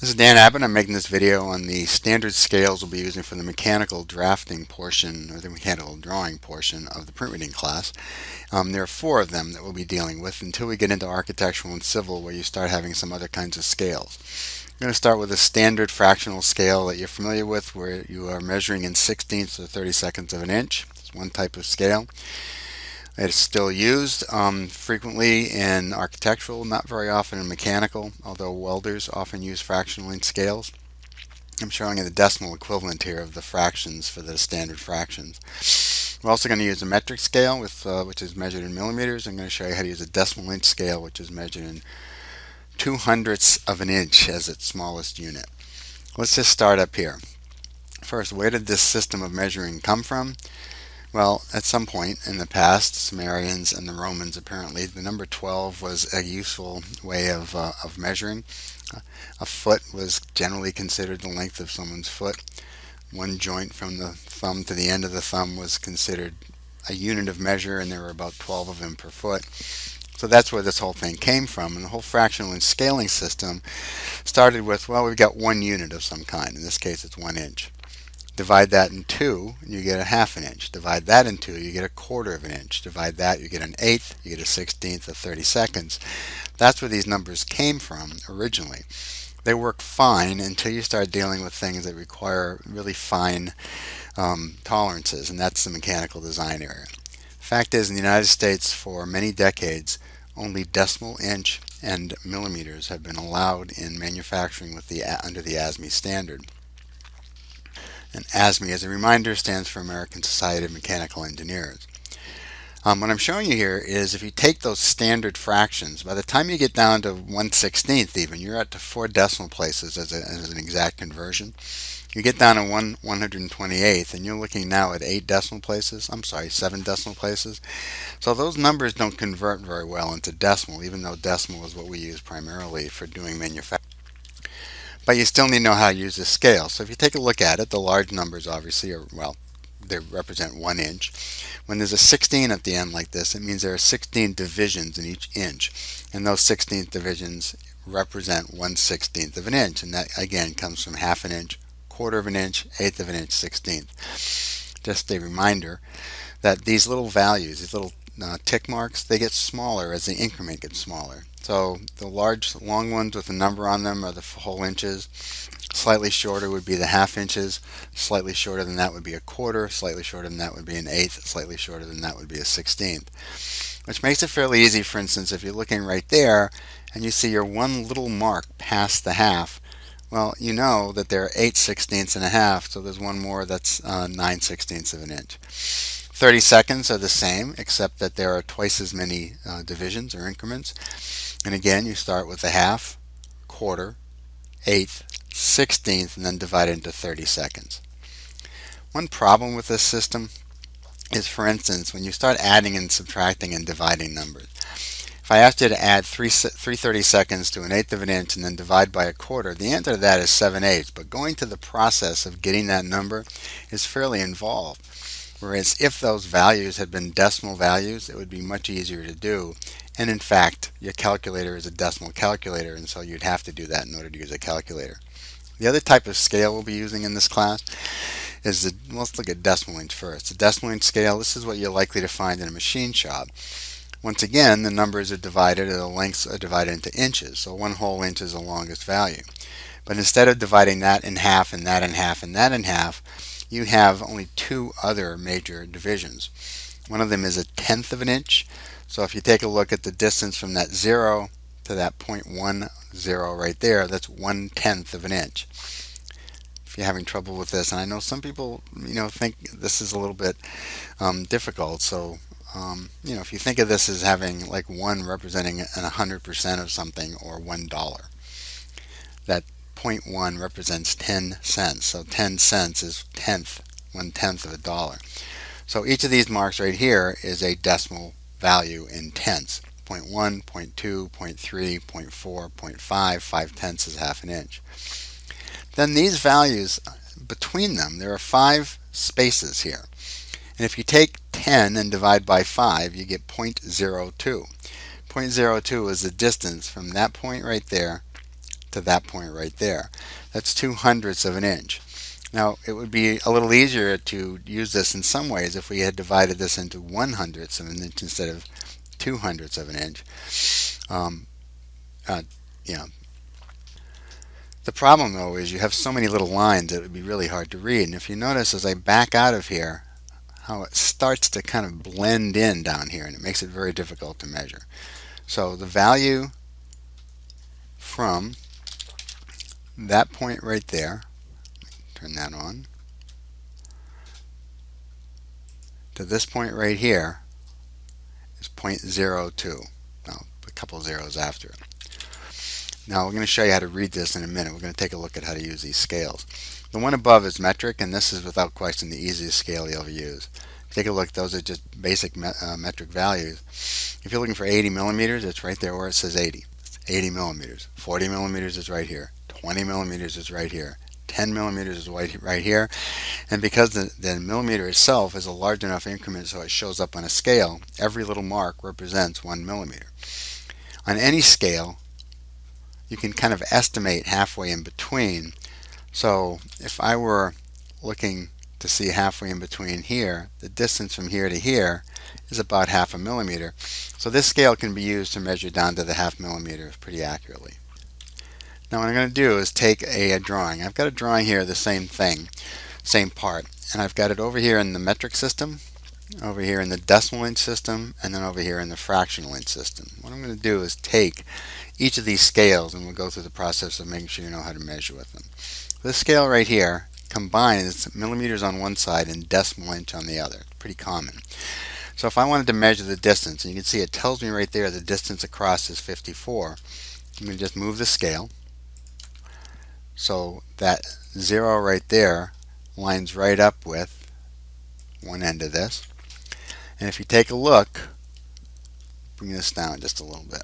This is Dan Abbott. I'm making this video on the standard scales we'll be using for the mechanical drafting portion or the mechanical drawing portion of the print reading class. There are four of them that we'll be dealing with until we get into architectural and civil, where you start having some other kinds of scales. I'm going to start with a standard fractional scale that you're familiar with, where you are measuring in 16ths or 32nds of an inch. It's one type of scale. It's still used frequently in architectural, not very often in mechanical, although welders often use fractional length scales. I'm showing you the decimal equivalent here of the fractions for the standard fractions. We're also going to use a metric scale, which is measured in millimeters. I'm going to show you how to use a decimal inch scale, which is measured in 200ths of an inch as its smallest unit. Let's just start up here. First, where did this system of measuring come from? Well, at some point in the past, Sumerians and the Romans apparently, the number 12 was a useful way of measuring. A foot was generally considered the length of someone's foot. One joint from the thumb to the end of the thumb was considered a unit of measure, and there were about 12 of them per foot. So that's where this whole thing came from. And the whole fractional and scaling system started with, well, we've got one unit of some kind. In this case, it's 1 inch. Divide that in 2, and you get a half an inch. Divide that in 2, you get a quarter of an inch. Divide that, you get an eighth, you get a 16th of 30 seconds. That's where these numbers came from originally. They work fine until you start dealing with things that require really fine tolerances, and that's the mechanical design area. Fact is, in the United States for many decades, only decimal inch and millimeters have been allowed in manufacturing under the ASME standard. And ASME, as a reminder, stands for American Society of Mechanical Engineers. What I'm showing you here is if you take those standard fractions, by the time you get down to 1/16th even, you're at to 4 decimal places as an exact conversion. You get down to 1/128th, and you're looking now at 7 decimal places. So those numbers don't convert very well into decimal, even though decimal is what we use primarily for doing manufacturing. But you still need to know how to use this scale. So if you take a look at it, the large numbers obviously are, well, they represent 1 inch. When there's a 16 at the end like this, it means there are 16 divisions in each inch. And those 16 divisions represent 1/16th of an inch. And that, again, comes from half an inch, quarter of an inch, eighth of an inch, 16th. Just a reminder that these little values, these little tick marks, they get smaller as the increment gets smaller. So the large, long ones with a number on them are the whole inches. Slightly shorter would be the half inches. Slightly shorter than that would be a quarter. Slightly shorter than that would be an eighth. Slightly shorter than that would be a 16th. Which makes it fairly easy. For instance, if you're looking right there and you see your one little mark past the half, well, you know that there are 8/16ths and a half, so there's one more that's 9/16ths of an inch. 30 seconds are the same, except that there are twice as many divisions or increments. And again, you start with the half, quarter, eighth, 16th, and then divide it into 30 seconds. One problem with this system is, for instance, when you start adding and subtracting and dividing numbers. If I asked you to add 3 30 seconds to an eighth of an inch and then divide by a quarter, the answer to that is 7/8. But going to the process of getting that number is fairly involved. Whereas if those values had been decimal values, it would be much easier to do. And in fact, your calculator is a decimal calculator, and so you'd have to do that in order to use a calculator. The other type of scale we'll be using in this class is let's look at decimal inch first. The decimal inch scale, this is what you're likely to find in a machine shop. Once again, the numbers are divided, or the lengths are divided into inches, so 1 whole inch is the longest value. But instead of dividing that in half and that in half and that in half, you have only 2 other major divisions. One of them is 1/10 of an inch. So if you take a look at the distance from that 0 to that 0.10 right there, that's 1/10 of an inch. If you're having trouble with this, and I know some people think this is a little bit difficult, so if you think of this as having like 1 representing 100% of something, or $1, that 0.1 represents 10 cents. So 10 cents is 1/10 of a dollar. So each of these marks right here is a decimal value in tenths. 0.1, 0.2, 0.3, 0.4, 0.5, 5/10 is half an inch. Then these values, between them, there are 5 spaces here. And if you take 10 and divide by 5, you get 0.02. 0.02 is the distance from that point right there to that point right there. That's 2/100ths of an inch. Now, it would be a little easier to use this in some ways if we had divided this into 1/100ths of an inch instead of 2/100ths of an inch. Um, you know, the problem though is you have so many little lines that it would be really hard to read. And if you notice as I back out of here, how it starts to kind of blend in down here, and it makes it very difficult to measure. So the value from that point right there, turn that on, to this point right here is 0.02. Now, a couple zeros after it. Now we're going to show you how to read this in a minute. We're going to take a look at how to use these scales. The one above is metric, and this is without question the easiest scale you'll ever use. Take a look, those are just basic metric values. If you're looking for 80 millimeters, it's right there where it says 80. It's 80 millimeters. 40 millimeters is right here. 20 millimeters is right here. 10 millimeters is right here. And because the millimeter itself is a large enough increment so it shows up on a scale, every little mark represents 1 millimeter. On any scale, you can kind of estimate halfway in between. So if I were looking to see halfway in between here, the distance from here to here is about 1/2 millimeter. So this scale can be used to measure down to the 1/2 millimeter pretty accurately. Now what I'm going to do is take a drawing. I've got a drawing here, the same thing, same part, and I've got it over here in the metric system, over here in the decimal inch system, and then over here in the fractional inch system. What I'm going to do is take each of these scales, and we'll go through the process of making sure you know how to measure with them. This scale right here combines millimeters on one side and decimal inch on the other. It's pretty common. So if I wanted to measure the distance, and you can see it tells me right there the distance across is 54, I'm going to just move the scale so that 0 right there lines right up with one end of this. And if you take a look, bring this down just a little bit,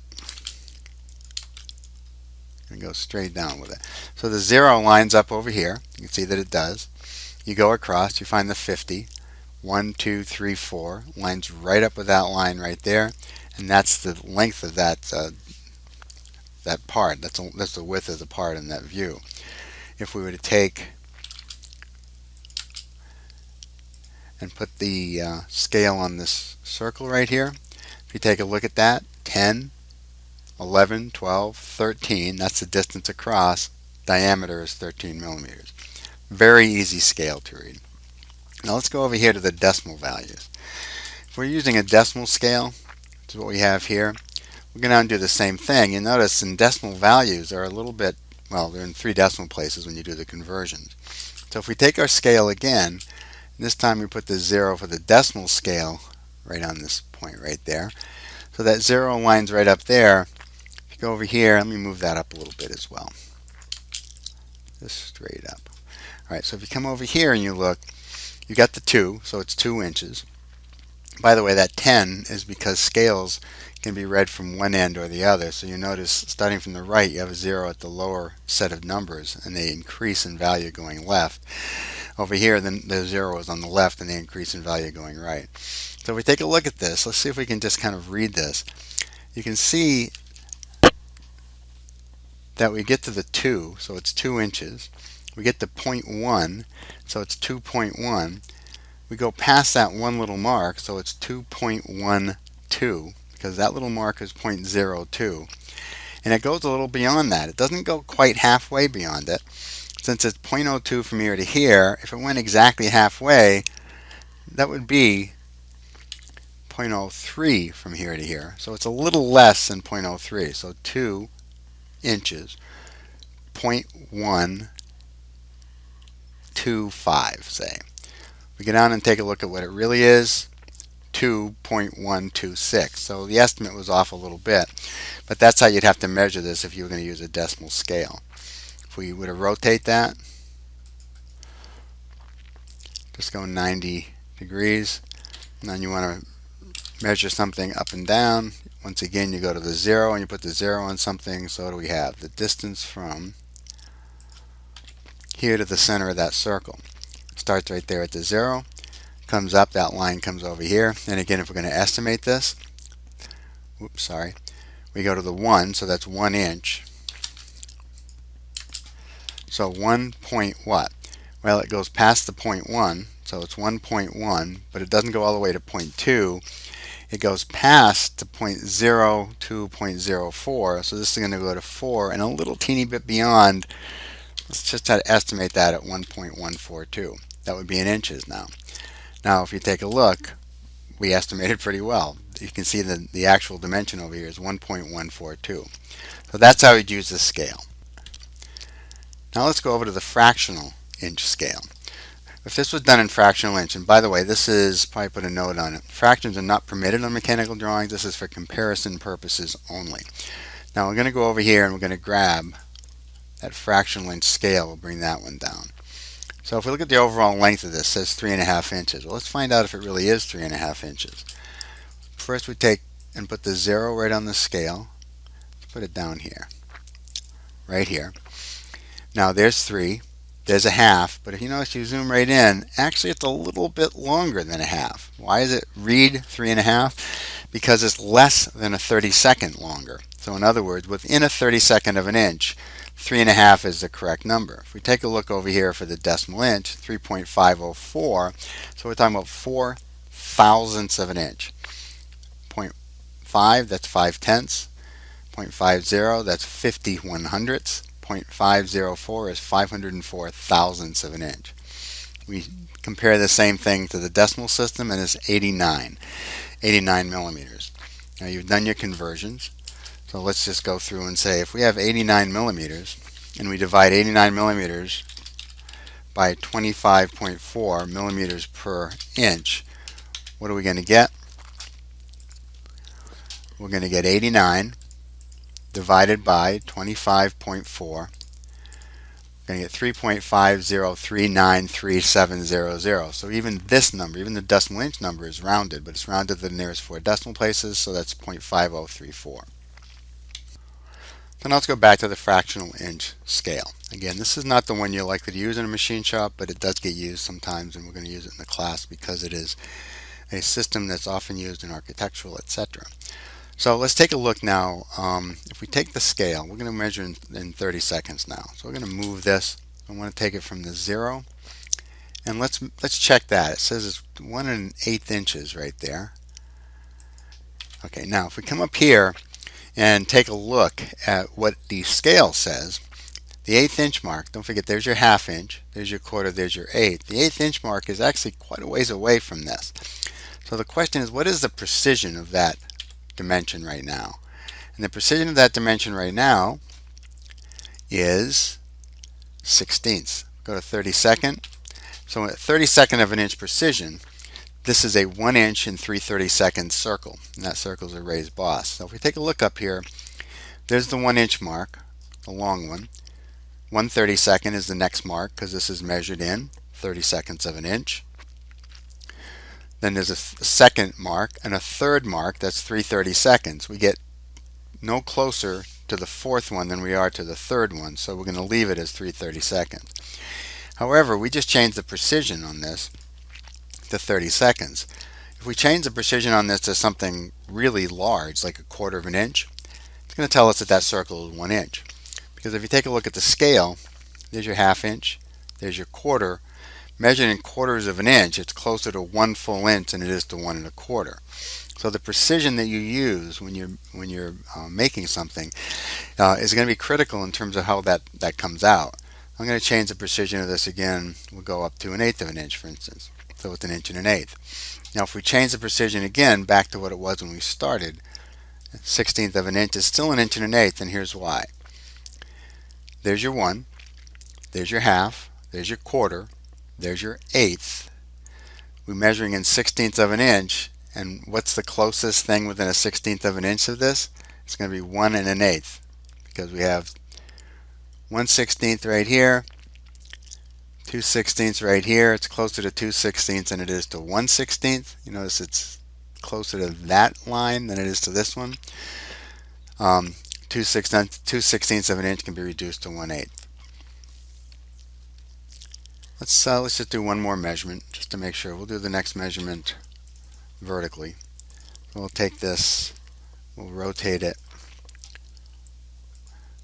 and go straight down with it. So the 0 lines up over here. You can see that it does. You go across, you find the 50. 1, 2, 3, 4 lines right up with that line right there, and that's the length of that that part. That's the width of the part in that view. If we were to take and put the scale on this circle right here, if you take a look at that, 10, 11, 12, 13, that's the distance across. Diameter is 13 millimeters. Very easy scale to read. Now let's go over here to the decimal values. If we're using a decimal scale, which is what we have here, we're going to do the same thing. You notice in decimal values are a little bit, well, they're in 3 decimal places when you do the conversions. So if we take our scale again, this time we put the 0 for the decimal scale right on this point right there. So that 0 lines right up there. If you go over here, let me move that up a little bit as well. Just straight up. Alright, so if you come over here and you look, you got the 2, so it's 2 inches. By the way, that 10 is because scales can be read from one end or the other. So you notice starting from the right, you have a 0 at the lower set of numbers, and they increase in value going left. Over here, then the 0 is on the left, and they increase in value going right. So if we take a look at this, let's see if we can just kind of read this. You can see that we get to the 2, so it's 2 inches. We get to 0.1, so it's 2.1. We go past that one little mark, so it's 2.12, because that little mark is 0.02. And it goes a little beyond that. It doesn't go quite halfway beyond it. Since it's 0.02 from here to here, if it went exactly halfway, that would be 0.03 from here to here. So it's a little less than 0.03. So 2 inches, 0.125, say. We go down and take a look at what it really is, 2.126. So the estimate was off a little bit, but that's how you'd have to measure this if you were going to use a decimal scale. If we were to rotate that, just go 90 degrees, and then you want to measure something up and down. Once again, you go to the 0 and you put the 0 on something. So what do we have? The distance from here to the center of that circle starts right there at the 0, comes up, that line comes over here, and again, if we're going to estimate this, we go to the 1, so that's 1 inch. So 1 point what? Well, it goes past the point 1, so it's 1.1, but it doesn't go all the way to point 2. It goes past the point 0 to point 0.04, so this is going to go to 4 and a little teeny bit beyond. Let's just try to estimate that at 1.142. That would be in inches now. Now if you take a look, we estimated pretty well. You can see the actual dimension over here is 1.142. So that's how you'd use this scale. Now let's go over to the fractional inch scale. If this was done in fractional inch, and by the way, this is, probably put a note on it, fractions are not permitted on mechanical drawings. This is for comparison purposes only. Now we're going to go over here and we're going to grab that fractional inch scale. We'll bring that one down. So if we look at the overall length of this, it says 3.5 inches. Well, let's find out if it really is 3.5 inches. First we take and put the 0 right on the scale. Let's put it down here, right here. Now there's 3. There's a half, but if you notice, you zoom right in, actually it's a little bit longer than a half. Why does it read 3.5? Because it's less than a 32nd longer. So in other words, within a 32nd of an inch, 3.5 is the correct number. If we take a look over here for the decimal inch, 3.504, so we're talking about 4 thousandths of an inch. 0.5, that's 5 tenths. 0.50, that's 50 100ths. 0.504 is 504 thousandths of an inch. We compare the same thing to the decimal system and it's 89 millimeters. Now you've done your conversions, so let's just go through and say if we have 89 millimeters and we divide 89 millimeters by 25.4 millimeters per inch, what are we going to get? We're going to get 89 divided by 25.4. We're going to get 3.50393700. So even this number, even the decimal inch number is rounded, but it's rounded to the nearest 4 decimal places, so that's 0.5034. So now let's go back to the fractional inch scale. Again, this is not the one you're likely to use in a machine shop, but it does get used sometimes, and we're going to use it in the class because it is a system that's often used in architectural, etc. So let's take a look now. If we take the scale, we're going to measure in 30 seconds now. So we're going to move this. I want to take it from the 0, and let's check that. It says it's 1 1/8 inches right there. Okay, now if we come up here and take a look at what the scale says, the 1/8 inch mark, don't forget there's your 1/2 inch, there's your 1/4, there's your 1/8. The 1/8 inch mark is actually quite a ways away from this. So the question is, what is the precision of that dimension right now? And the precision of that dimension right now is 1/16. Go to 32nd. So at 32nd of an inch precision, this is a 1 inch and 3/32 circle, and that circle is a raised boss. So if we take a look up here, there's the 1 inch mark, the long one. 1/32 is the next mark because this is measured in 30 seconds of an inch. Then there's a second mark and a third mark, that's 3/32. We get no closer to the fourth one than we are to the third one, so we're going to leave it as 3/32. However, we just changed the precision on this to 30 seconds. If we change the precision on this to something really large, like a 1/4 of an inch, it's going to tell us that that circle is 1 inch. Because if you take a look at the scale, there's your 1/2 inch, there's your 1/4. Measured in 1/4 of an inch, it's closer to 1 full inch than it is to 1 1/4. So the precision that you use when you're making something is going to be critical in terms of how that comes out. I'm going to change the precision of this again. We'll go up to 1/8 of an inch, for instance. So it's 1 1/8 inches. Now if we change the precision again back to what it was when we started, 1/16 of an inch is still 1 1/8 inches, and here's why. There's your 1, there's your 1/2, there's your 1/4, there's your 1/8. We're measuring in 1/16 of an inch, and what's the closest thing within a 1/16 of an inch of this? It's going to be 1 1/8, because we have 1/16 right here, 2/16 right here. It's closer to 2/16 than it is to 1/16. You notice it's closer to that line than it is to this one. 2/16 of an inch can be reduced to 1/8. Let's just do one more measurement just to make sure. We'll do the next measurement vertically. We'll take this, we'll rotate it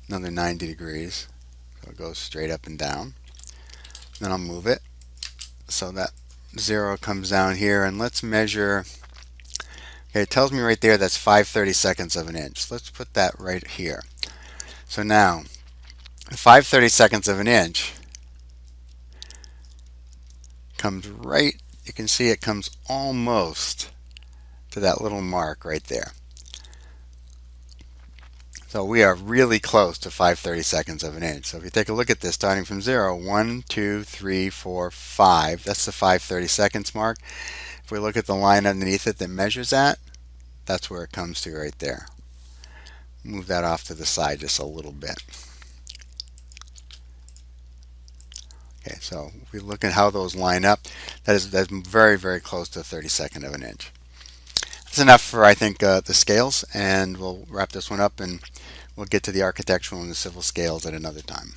another 90 degrees. So it goes straight up and down. Then I'll move it so that 0 comes down here, and let's measure. Okay, it tells me right there that's 5/32 of an inch. Let's put that right here. So now 5/32 of an inch comes right, you can see it comes almost to that little mark right there. So we are really close to 5/32 of an inch. So if you take a look at this, starting from 0, 1, 2, 3, 4, 5, that's the 5/32 mark. If we look at the line underneath it that measures that, that's where it comes to right there. Move that off to the side just a little bit. Okay, so if we look at how those line up, that's very, very close to a 32nd of an inch. That's enough for, I think, the scales, and we'll wrap this one up and we'll get to the architectural and the civil scales at another time.